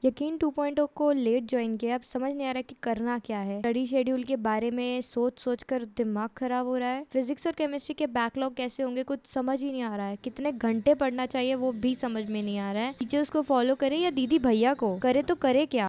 यकीन 2.0 को late join किया, अब समझ नहीं आ रहा कि करना क्या है। स्टडी शेड्यूल के बारे में सोच सोच कर दिमाग खराब हो रहा है। फिजिक्स और केमिस्ट्री के बैकलॉग कैसे होंगे कुछ समझ ही नहीं आ रहा है। कितने घंटे पढ़ना चाहिए वो भी समझ में नहीं आ रहा है। टीचर्स को फॉलो करे या दीदी भैया को करे, तो करे क्या।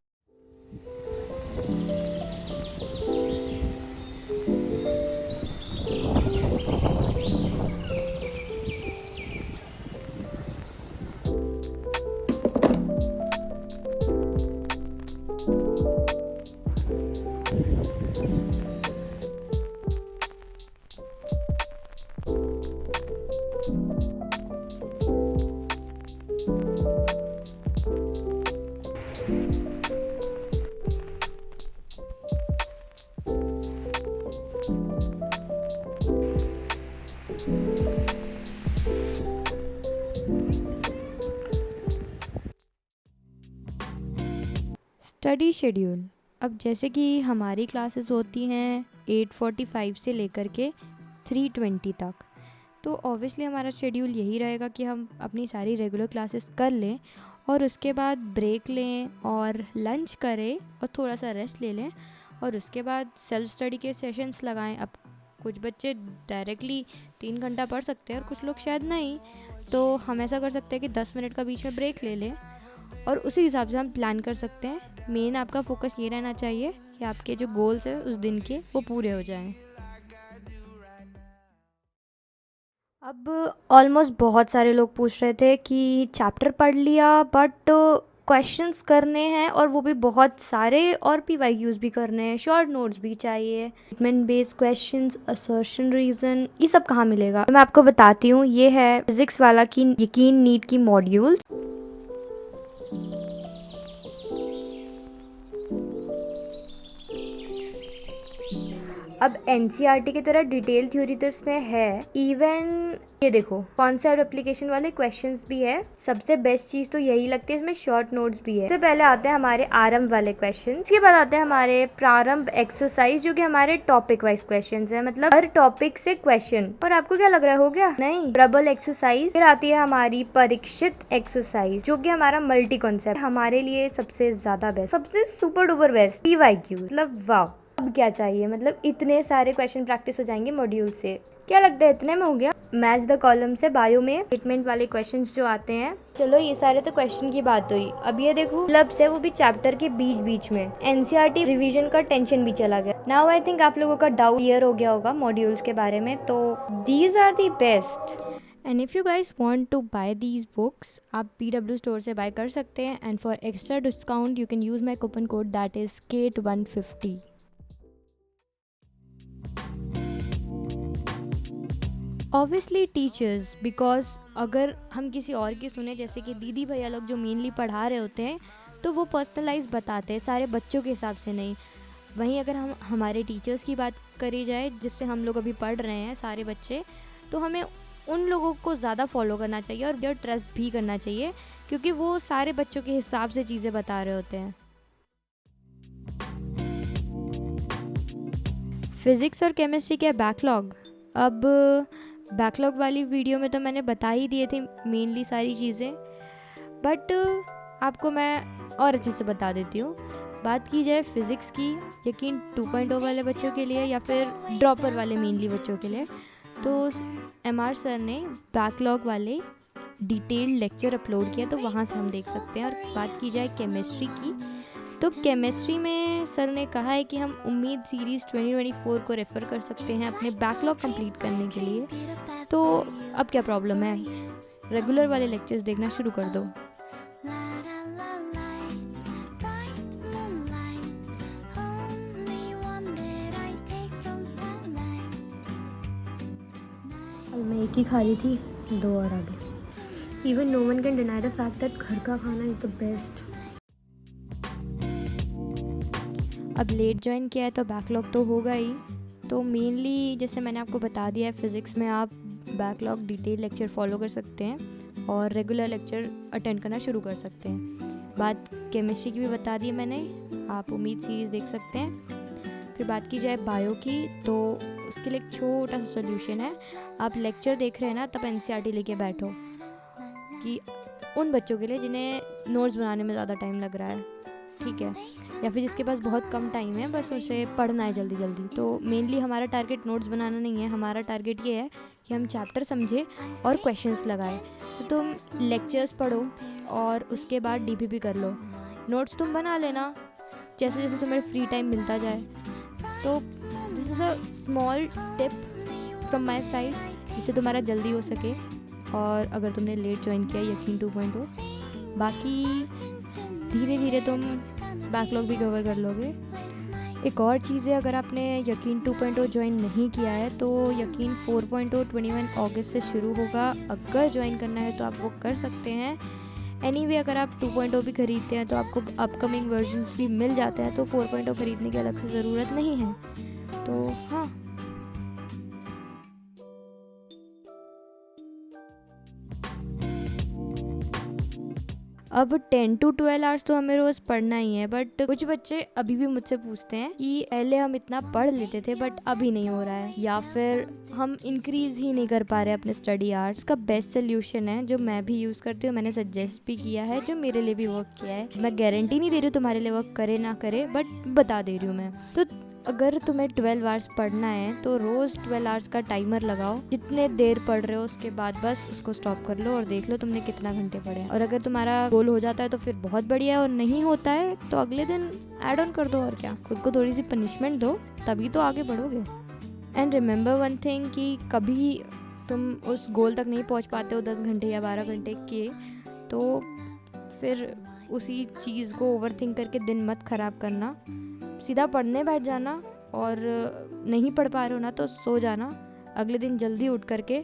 स्टडी शेड्यूल, अब जैसे कि हमारी क्लासेस होती हैं 8:45 से लेकर के 3:20 तक, तो ऑब्वियसली हमारा शेड्यूल यही रहेगा कि हम अपनी सारी रेगुलर क्लासेस कर लें और उसके बाद ब्रेक लें और लंच करें और थोड़ा सा रेस्ट ले लें और उसके बाद सेल्फ स्टडी के सेशंस लगाएं। अब कुछ बच्चे डायरेक्टली 3 घंटा पढ़ सकते हैं और कुछ लोग शायद नहीं, तो हम ऐसा कर सकते हैं कि 10 मिनट का बीच में ब्रेक ले लें और उसी हिसाब से हम प्लान कर सकते हैं। मेन आपका फोकस ये रहना चाहिए कि आपके जो गोल्स हैं उस दिन के वो पूरे हो जाएं। अब ऑलमोस्ट बहुत सारे लोग पूछ रहे थे कि चैप्टर पढ़ लिया बट क्वेश्चंस करने हैं और वो भी बहुत सारे, और PYQs भी करने हैं, शॉर्ट नोट्स भी चाहिए, statement based questions, assertion reason, ये सब कहाँ मिलेगा। मैं आपको बताती हूँ, ये है फिजिक्स वाला की यकीन नीट की मॉड्यूल्स। अब NCERT की तरह डिटेल थ्योरी तो इसमें है, इवन ये देखो कॉन्सेप्ट एप्लीकेशन वाले क्वेश्चंस भी है। सबसे बेस्ट चीज तो यही लगती है इसमें, शॉर्ट नोट्स भी है। सबसे पहले आते हैं हमारे आरंभ वाले क्वेश्चन, इसके बाद आते हैं हमारे प्रारंभ एक्सरसाइज जो कि हमारे टॉपिक वाइज क्वेश्चन है, मतलब हर टॉपिक से क्वेश्चन। और आपको क्या लग रहा है हो गया? नहीं, प्रबल एक्सरसाइज। फिर आती है हमारी परीक्षित एक्सरसाइज जो कि हमारा मल्टी कॉन्सेप्ट, हमारे लिए सबसे ज्यादा बेस्ट, सबसे सुपर डुपर बेस्ट PYQ, मतलब वाह। अब क्या चाहिए, मतलब इतने सारे क्वेश्चन प्रैक्टिस हो जाएंगे मॉड्यूल से। क्या लगता है इतने में हो गया? मैच द कॉलम से बायो में स्टेटमेंट वाले क्वेश्चंस जो आते हैं। चलो ये सारे तो क्वेश्चन की बात हुई। अब ये देखो क्लब से, वो भी चैप्टर के बीच बीच में NCERT रिवीजन का टेंशन भी चला गया। नाउ आई थिंक आप लोगों का डाउट क्लियर हो गया होगा मॉड्यूल्स के बारे में। तो these are the best and if you guys want to buy these books, आप PW स्टोर से बाय कर सकते हैं and for extra discount you can use my coupon code that is KATE150। Obviously teachers, because अगर हम किसी और की सुने, जैसे कि दीदी भैया लोग जो मेनली पढ़ा रहे होते हैं, तो वो पर्सनलाइज बताते हैं सारे बच्चों के हिसाब से नहीं। वहीं अगर हम हमारे टीचर्स की बात करी जाए जिससे हम लोग अभी पढ़ रहे हैं सारे बच्चे, तो हमें उन लोगों को ज़्यादा फॉलो करना चाहिए और ट्रस्ट भी करना चाहिए क्योंकि वो सारे बच्चों के हिसाब से चीज़ें बता रहे होते हैं। फिज़िक्स और केमिस्ट्री के बैकलॉग, अब बैकलॉग वाली वीडियो में तो मैंने बता ही दिए थे मेनली सारी चीज़ें, बट आपको मैं और अच्छे से बता देती हूँ। बात की जाए फिज़िक्स की, यकीन 2.0 वाले बच्चों के लिए या फिर ड्रॉपर वाले मेनली बच्चों के लिए, तो MR सर ने बैकलॉग वाले डिटेल्ड लेक्चर अपलोड किया, तो वहाँ से हम देख सकते हैं। और बात की जाए केमिस्ट्री की, तो केमिस्ट्री में सर ने कहा है कि हम उम्मीद सीरीज़ 2024 को रेफ़र कर सकते हैं अपने बैकलॉग कंप्लीट करने के लिए। तो अब क्या प्रॉब्लम है, रेगुलर वाले लेक्चर्स देखना शुरू कर दो। मैं एक ही खा रही थी, 2 और आ गई। Even know one can deny the fact that घर का खाना इज़ द बेस्ट। अब लेट ज्वाइन किया है तो बैकलॉग तो होगा ही। तो मेनली जैसे मैंने आपको बता दिया है, फिज़िक्स में आप बैकलॉग डिटेल लेक्चर फॉलो कर सकते हैं और रेगुलर लेक्चर अटेंड करना शुरू कर सकते हैं। बात केमिस्ट्री की भी बता दी मैंने, आप उम्मीद सीरीज़ देख सकते हैं। फिर बात की जाए बायो की, तो उसके लिए एक छोटा सा सोल्यूशन है। आप लेक्चर देख रहे हैं ना, तब NCERT लेके बैठो, कि उन बच्चों के लिए जिन्हें नोट्स बनाने में ज़्यादा टाइम लग रहा है, ठीक है, या फिर जिसके पास बहुत कम टाइम है, बस उसे पढ़ना है जल्दी जल्दी। तो मेनली हमारा टारगेट नोट्स बनाना नहीं है, हमारा टारगेट ये है कि हम चैप्टर समझे और क्वेश्चंस लगाए। तो तुम लेक्चर्स पढ़ो और उसके बाद DPP कर लो, नोट्स तुम बना लेना जैसे जैसे तुम्हें फ्री टाइम मिलता जाए। तो this is a small tip from my side जिससे तुम्हारा जल्दी हो सके। और अगर तुमने लेट ज्वाइन किया यकीन 2.0, बाकी धीरे धीरे तुम बैकलॉग भी कवर कर लोगे। एक और चीज़ है, अगर आपने यकीन 2.0 ज्वाइन नहीं किया है तो यकीन 4.0 21 अगस्त से शुरू होगा। अगर ज्वाइन करना है तो आप वो कर सकते हैं। एनीवे अगर आप 2.0 भी ख़रीदते हैं तो आपको अपकमिंग वर्जन्स भी मिल जाते हैं, तो 4.0 ख़रीदने की अलग से ज़रूरत नहीं है। तो हाँ, अब 10 to 12 आवर्स तो हमें रोज़ पढ़ना ही है। बट कुछ बच्चे अभी भी मुझसे पूछते हैं कि पहले हम इतना पढ़ लेते थे बट अभी नहीं हो रहा है, या फिर हम इंक्रीज़ ही नहीं कर पा रहे अपने स्टडी आवर्स। का बेस्ट सोल्यूशन है जो मैं भी यूज़ करती हूँ, मैंने सजेस्ट भी किया है, जो मेरे लिए भी वर्क किया है। मैं गारंटी नहीं दे रही हूँ तुम्हारे लिए वर्क करे ना करे, बट बता दे रही हूँ मैं। तो अगर तुम्हें 12 आवर्स पढ़ना है तो रोज़ 12 आवर्स का टाइमर लगाओ, जितने देर पढ़ रहे हो उसके बाद बस उसको स्टॉप कर लो और देख लो तुमने कितना घंटे पढ़े। और अगर तुम्हारा गोल हो जाता है तो फिर बहुत बढ़िया है, और नहीं होता है तो अगले दिन ऐड ऑन कर दो। और क्या, खुद को थोड़ी सी पनिशमेंट दो, तभी तो आगे बढ़ोगे। एंड रिमेंबर वन थिंग कि कभी तुम उस गोल तक नहीं पहुँच पाते हो 10 घंटे या 12 घंटे के, तो फिर उसी चीज़ को ओवर थिंक करके दिन मत ख़राब करना, सीधा पढ़ने बैठ जाना। और नहीं पढ़ पा रहे हो ना तो सो जाना, अगले दिन जल्दी उठ करके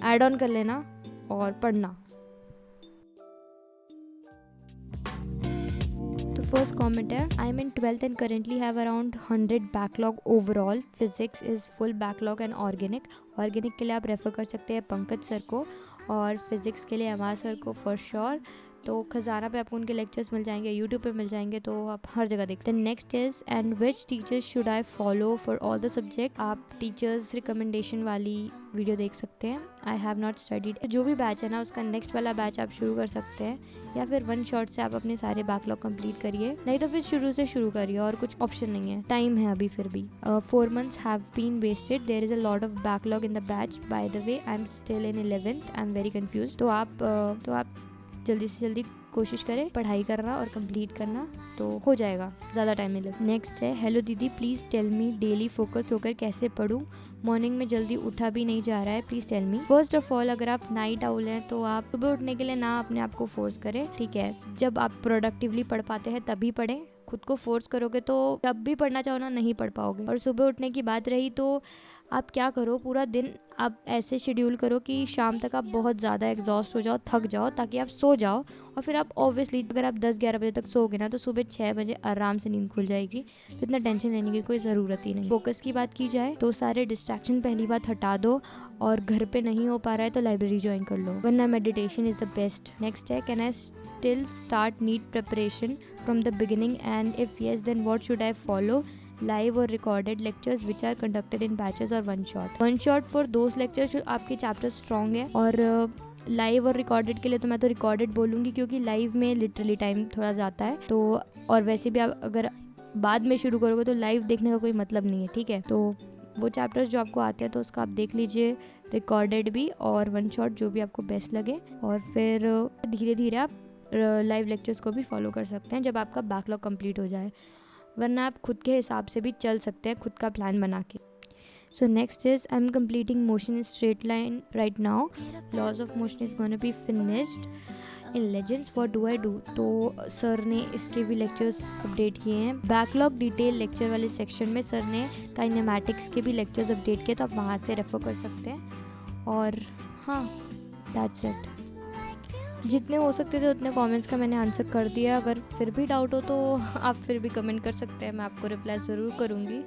ऐड ऑन कर लेना और पढ़ना। तो फर्स्ट कमेंट है, I am in 12th and currently have around 100 backlog overall. Physics is full backlog and organic के लिए आप रेफ़र कर सकते हैं पंकज सर को, और फिज़िक्स के लिए अमा सर को फॉर श्योर। तो खजाना पे आपको उनके लेक्चर्स मिल जाएंगे, यूट्यूब पे मिल जाएंगे, तो आप हर जगह देख सकते हैं। Next is, and which teachers should I follow for all the subject. आप टीचर्स रिकमेंडेशन वाली वीडियो देख सकते हैं। आई हैव नॉट स्टडीड, जो भी बैच है ना उसका नेक्स्ट वाला बैच आप शुरू कर सकते हैं, या फिर वन शॉट से आप अपने सारे बैकलॉग कंप्लीट करिए, नहीं तो फिर शुरू से शुरू करिए, और कुछ ऑप्शन नहीं है, टाइम है अभी फिर भी। 4 months have been wasted, there is a lot of backlog in the batch. By the way I am still in 11th, I am very confuse. तो आप जल्दी से जल्दी कोशिश करें पढ़ाई करना और कंप्लीट करना, तो हो जाएगा, ज़्यादा टाइम नहीं लगेगा। नेक्स्ट है, हेलो दीदी please tell me daily focused होकर कैसे पढूं, मॉर्निंग में जल्दी उठा भी नहीं जा रहा है, please tell me. First of all, अगर आप नाइट आउल हैं तो आप सुबह उठने के लिए ना अपने आप को फोर्स करें, ठीक है। जब आप प्रोडक्टिवली पढ़ पाते हैं तभी पढ़ें, खुद को फोर्स करोगे तो जब भी पढ़ना चाहो ना नहीं पढ़ पाओगे। और सुबह उठने की बात रही तो आप क्या करो, पूरा दिन आप ऐसे शेड्यूल करो कि शाम तक आप बहुत ज़्यादा एग्जॉस्ट हो जाओ, थक जाओ, ताकि आप सो जाओ। और फिर आप ऑब्वियसली अगर आप 10-11 बजे तक सोओगे ना तो सुबह 6 बजे आराम से नींद खुल जाएगी, तो इतना टेंशन लेने की कोई ज़रूरत ही नहीं। फोकस की बात की जाए तो सारे डिस्ट्रैक्शन पहली बात हटा दो, और घर पे नहीं हो पा रहा है तो लाइब्रेरी ज्वाइन कर लो, वरना meditation is the best. Next है, can I still start NEET preparation from the beginning, and if yes then what should I follow, live और recorded lectures which are conducted in batches और one shot for those lectures जो आपके chapter strong है। और live और recorded के लिए तो मैं तो रिकॉर्डेड बोलूँगी, क्योंकि लाइव में लिटरली टाइम थोड़ा जाता है, तो और वैसे भी आप अगर बाद में शुरू करोगे तो लाइव देखने का कोई मतलब नहीं है, ठीक है। तो वो चैप्टर्स जो आपको आते हैं तो उसका आप देख लीजिए, रिकॉर्डेड भी और वन शॉट जो भी आपको बेस्ट लगे, और फिर धीरे धीरे आप लाइव लेक्चर्स को भी फॉलो कर सकते हैं जब आपका बैकलॉग कंप्लीट हो जाए, वरना आप खुद के हिसाब से भी चल सकते हैं, खुद का प्लान बना के। So next is, I am completing motion in straight line right now, laws of motion is gonna be finished in legends, what do I do. तो सर ने इसके भी लेक्चर्स अपडेट किए हैं, बैकलॉग डिटेल लेक्चर वाले section में sir ने kinematics के भी लेक्चर्स अपडेट किए, तो आप वहाँ से रेफर कर सकते हैं। और हाँ, दैट्स इट। जितने हो सकते थे उतने कमेंट्स का मैंने आंसर कर दिया। अगर फिर भी डाउट हो तो आप फिर भी कमेंट कर सकते हैं, मैं आपको रिप्लाई ज़रूर करूँगी।